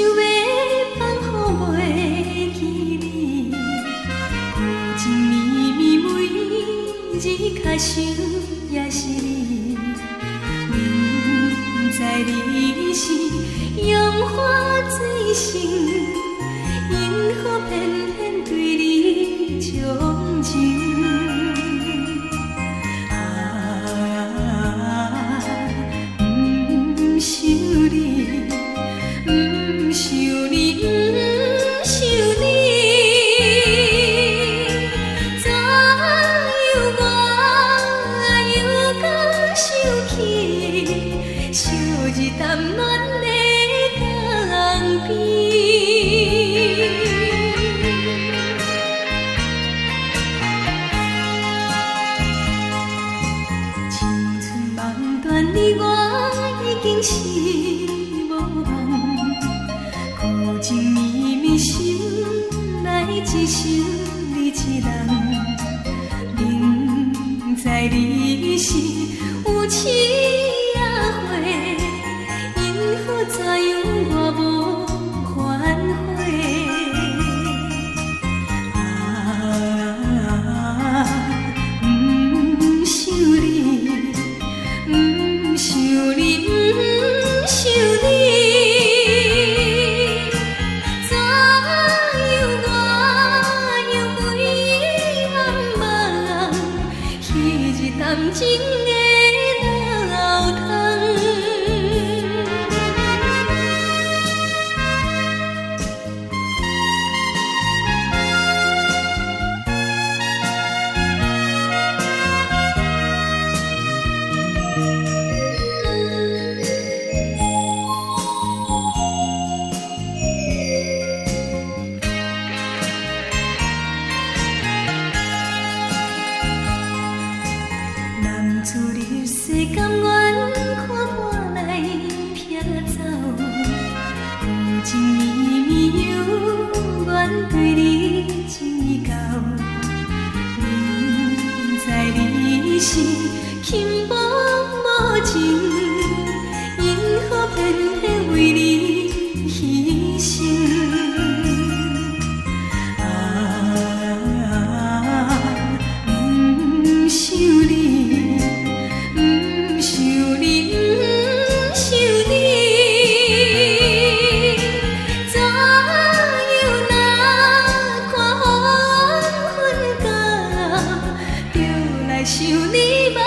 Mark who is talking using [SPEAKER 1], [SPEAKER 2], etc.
[SPEAKER 1] 要放乎袂记你，古情绵绵每日较想也是你。明知你是用花醉心，因何偏偏对你钟情？不想你，不想你，不想你，怎样我又搁想起，烧一啖暖的江边。青春梦断你我已经是无望，古情绵绵心内只想你一人。明知你是有痴也会，因何怎样我无反悔？不想你，不想你，不想你，怎样我又每晚梦起一啖情的老汤。男子入世甘愿看破来撇走，有情绵绵犹原对你情已厚。明知你是轻薄无情，因何偏偏为你牺牲？不想你，不想你，不想你，怎样若看黄昏到，就来想你梦。